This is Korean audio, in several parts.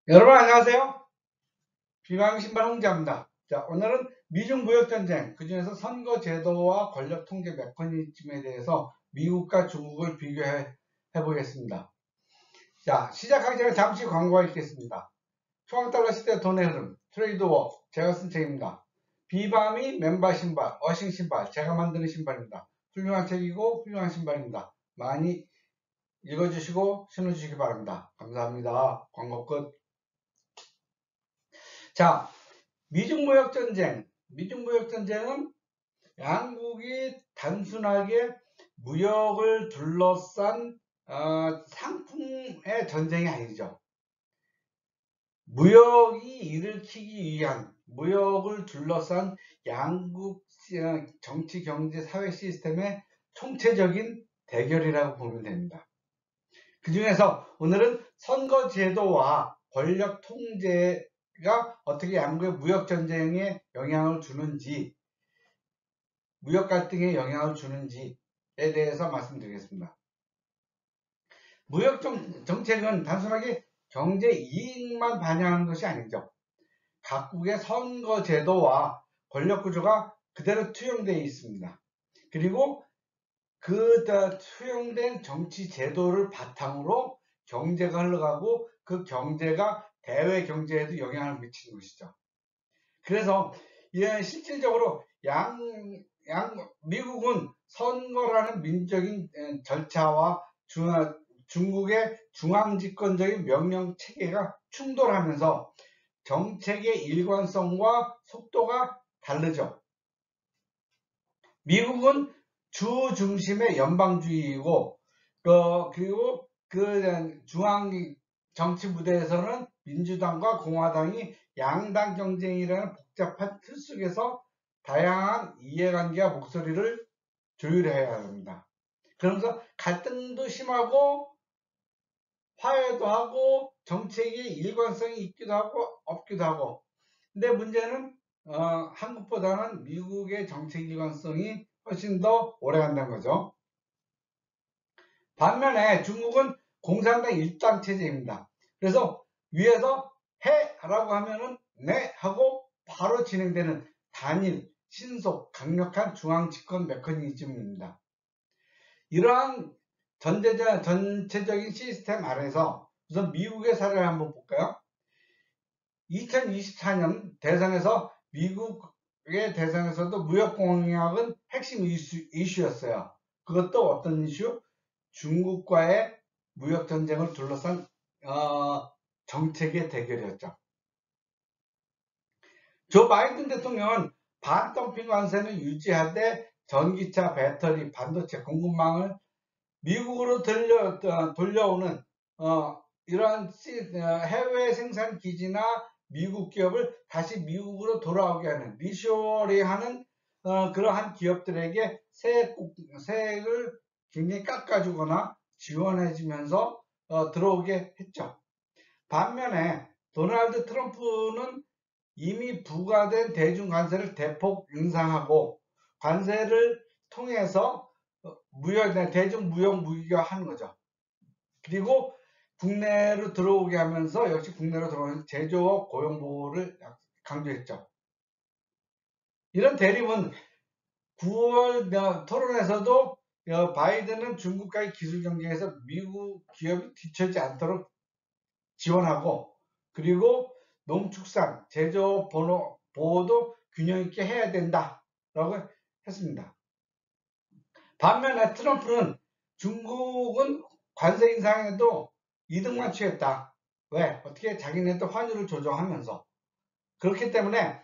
여러분 안녕하세요. 비방신발 홍자입니다. 자, 오늘은 미중 무역전쟁, 그중에서 선거제도와 권력통제 메커니즘에 대해서 미국과 중국을 비교해 보겠습니다. 자, 시작하기 전에 잠시 광고가 있겠습니다. 초강달러 시대 돈의 흐름, 트레이드워, 제가 쓴 책입니다. 비밤이 맨발 신발, 어싱 신발, 제가 만드는 신발입니다. 훌륭한 책이고 훌륭한 신발입니다. 많이 읽어주시고 신어주시기 바랍니다. 감사합니다. 광고 끝. 자, 미중무역전쟁은 양국이 단순하게 무역을 둘러싼 상품의 전쟁이 아니죠. 무역이 일으키기 위한 무역을 둘러싼 양국 정치, 경제, 사회 시스템의 총체적인 대결이라고 보면 됩니다. 그 중에서 오늘은 선거제도와 권력 통제가 어떻게 양국의 무역 전쟁에 영향을 주는지, 무역 갈등에 영향을 주는지에 대해서 말씀드리겠습니다. 무역 정책은 단순하게 경제 이익만 반영하는 것이 아니죠. 각국의 선거제도와 권력 구조가 그대로 투영되어 있습니다. 그리고 그 투영된 정치 제도를 바탕으로 경제가 흘러가고 그 경제가 대외 경제에도 영향을 미치는 것이죠. 그래서 실질적으로 미국은 선거라는 민주적인 절차와 중국의 중앙집권적인 명령 체계가 충돌하면서 정책의 일관성과 속도가 다르죠. 미국은 주 중심의 연방주의이고, 그리고 그 중앙 정치 무대에서는 민주당과 공화당이 양당 경쟁이라는 복잡한 틀 속에서 다양한 이해관계와 목소리를 조율해야 합니다. 그러면서 갈등도 심하고 화해도 하고 정책의 일관성이 있기도 하고 없기도 하고. 근데 문제는 한국보다는 미국의 정책 일관성이 훨씬 더 오래 간다는 거죠. 반면에 중국은 공산당 일당 체제입니다. 그래서 위에서 해 라고 하면은 네 하고 바로 진행되는 단일, 신속, 강력한 중앙 집권 메커니즘입니다. 이러한 전체적인 시스템 아래서 우선 미국의 사례를 한번 볼까요? 2024년 대선에서 미국의 대선에서도 무역공약은 핵심 이슈였어요. 그것도 어떤 이슈? 중국과의 무역전쟁을 둘러싼 정책의 대결이었죠. 조 바이든 대통령은 반덤핑 관세는 유지하되 전기차, 배터리, 반도체 공급망을 미국으로 돌려오는 이러한 해외 생산 기지나 미국 기업을 다시 미국으로 돌아오게 하는 리쇼링하는 그러한 기업들에게 세액을 굉장히 깎아주거나 지원해주면서 들어오게 했죠. 반면에 도널드 트럼프는 이미 부과된 대중 관세를 대폭 인상하고 관세를 통해서 대중 무역 무기화하는 거죠. 그리고 국내로 들어오게 하면서 역시 국내로 들어오는 제조업 고용 보호를 강조했죠. 이런 대립은 9월 토론에서도 바이든은 중국과의 기술 경쟁에서 미국 기업이 뒤처지지 않도록 지원하고, 그리고 농축산 제조업 보호도 균형 있게 해야 된다라고 했습니다. 반면에 트럼프는 중국은 관세 인상에도 이득만 취했다. 왜? 어떻게 자기네도 환율을 조정하면서. 그렇기 때문에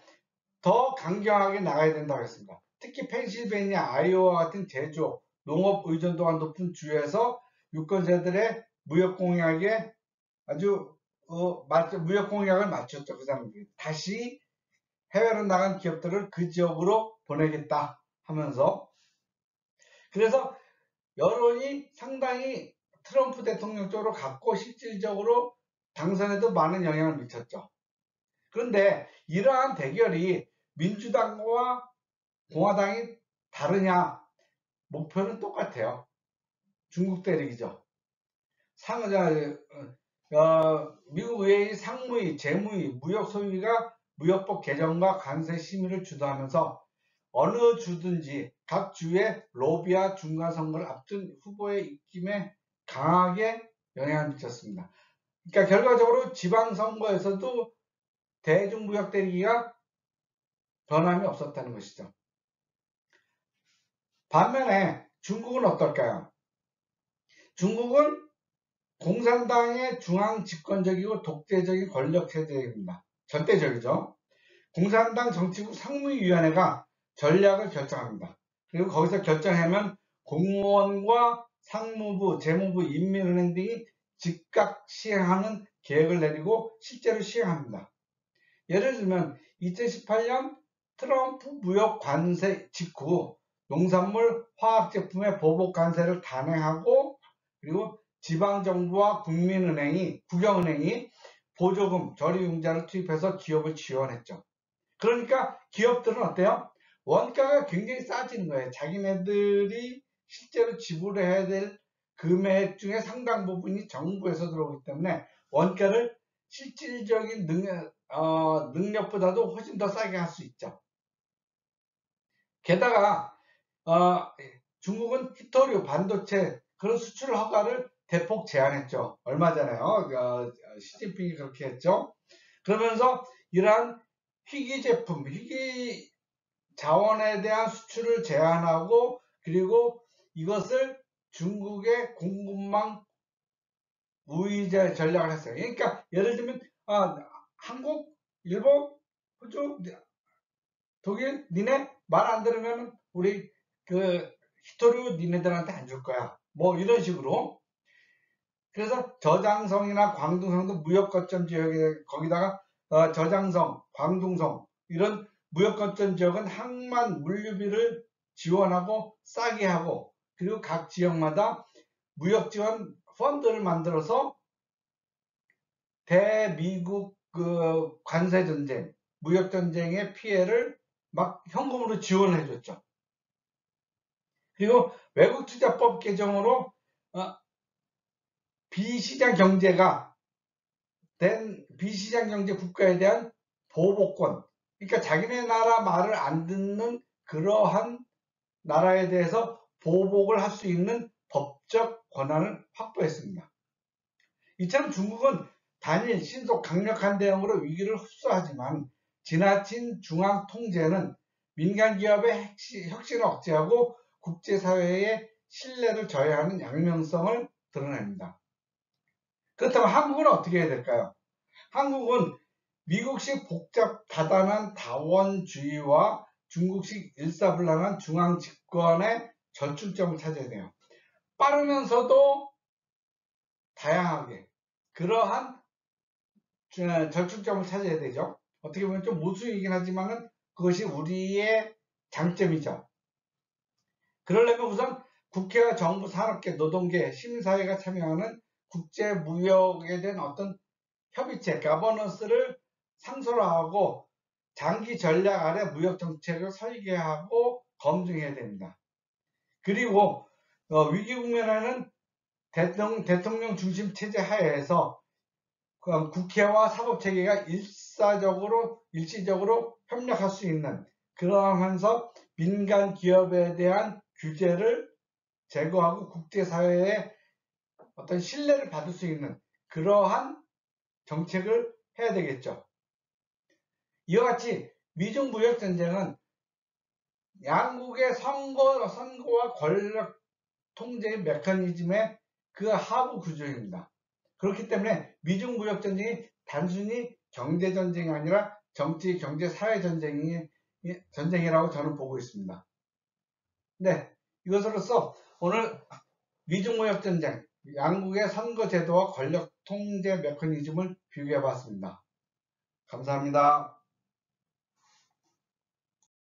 더 강경하게 나가야 된다고 했습니다. 특히 펜실베니아, 아이오와 같은 제조업, 농업 의존도가 높은 주에서 유권자들의 무역 공약에 아주 무역 공약을 맞췄죠. 그 사람들이 다시 해외로 나간 기업들을 그 지역으로 보내겠다 하면서. 그래서 여론이 상당히 트럼프 대통령 쪽으로 갔고 실질적으로 당선에도 많은 영향을 미쳤죠. 그런데 이러한 대결이 민주당과 공화당이 다르냐? 목표는 똑같아요. 중국 대륙이죠. 미국 의회의 상무위, 재무위, 무역 소위가 무역법 개정과 관세 심의를 주도하면서 어느 주든지 각 주의 로비와 중간선거를 앞둔 후보의 입김에 강하게 영향을 미쳤습니다. 그러니까 결과적으로 지방선거에서도 대중무역 대리기가 변함이 없었다는 것이죠. 반면에 중국은 어떨까요? 중국은 공산당의 중앙 집권적이고 독재적인 권력 체제입니다. 절대적이죠. 공산당 정치국 상무위원회가 전략을 결정합니다. 그리고 거기서 결정하면 공무원과 상무부, 재무부, 인민은행 등이 즉각 시행하는 계획을 내리고 실제로 시행합니다. 예를 들면 2018년 트럼프 무역 관세 직후 농산물, 화학제품의 보복 관세를 단행하고 그리고 지방정부와 국영은행이 보조금, 저리융자를 투입해서 기업을 지원했죠. 그러니까 기업들은 어때요? 원가가 굉장히 싸지는 거예요. 자기네들이 실제로 지불해야 될 금액 중에 상당 부분이 정부에서 들어오기 때문에 원가를 실질적인 능력보다도 훨씬 더 싸게 할 수 있죠. 게다가 중국은 히토류, 반도체 그런 수출 허가를 대폭 제한했죠. 얼마 전에요. 시진핑이 그렇게 했죠. 그러면서 이러한 희귀 제품, 희귀 자원에 대한 수출을 제한하고 그리고 이것을 중국의 공급망 우위제 전략을 했어요. 그러니까 예를 들면 한국, 일본, 호주, 독일 니네 말 안 들으면 우리 그 히토류 니네들한테 안 줄 거야. 뭐 이런 식으로. 그래서 저장성이나 광둥성도 무역거점 지역에 거기다가 저장성, 광둥성 이런 무역거점 지역은 항만 물류비를 지원하고 싸게 하고 그리고 각 지역마다 무역지원 펀드를 만들어서 대미국 그 관세전쟁, 무역전쟁의 피해를 막 현금으로 지원해 줬죠. 그리고 외국투자법 개정으로 비시장 경제 국가에 대한 보복권, 그러니까 자기네 나라 말을 안 듣는 그러한 나라에 대해서 보복을 할 수 있는 법적 권한을 확보했습니다. 이처럼 중국은 단일, 신속, 강력한 대응으로 위기를 흡수하지만 지나친 중앙 통제는 민간 기업의 혁신을 억제하고 국제사회의 신뢰를 저해하는 양면성을 드러냅니다. 그렇다면 한국은 어떻게 해야 될까요? 한국은 미국식 복잡 다단한 다원주의와 중국식 일사불란한 중앙 집권의 절충점을 찾아야 돼요. 빠르면서도 다양하게 그러한 절충점을 찾아야 되죠. 어떻게 보면 좀 모순이긴 하지만은 그것이 우리의 장점이죠. 그러려면 우선 국회와 정부, 산업계, 노동계, 시민사회가 참여하는 국제무역에 대한 어떤 협의체, 가버넌스를 상설화하고 장기 전략 아래 무역 정책을 설계하고 검증해야 됩니다. 그리고 위기 국면에는 대통령 중심 체제 하에서 국회와 사법체계가 일시적으로 협력할 수 있는 그러하면서 민간 기업에 대한 규제를 제거하고 국제사회의 어떤 신뢰를 받을 수 있는 그러한 정책을 해야 되겠죠. 이와 같이 미중 무역 전쟁은 양국의 선거와 권력 통제 메커니즘의 그 하부 구조입니다. 그렇기 때문에 미중 무역 전쟁이 단순히 경제 전쟁이 아니라 정치, 경제, 사회 전쟁이라고 저는 보고 있습니다. 네, 이것으로써 오늘 미중 무역 전쟁, 양국의 선거 제도와 권력 통제 메커니즘을 비교해 봤습니다. 감사합니다.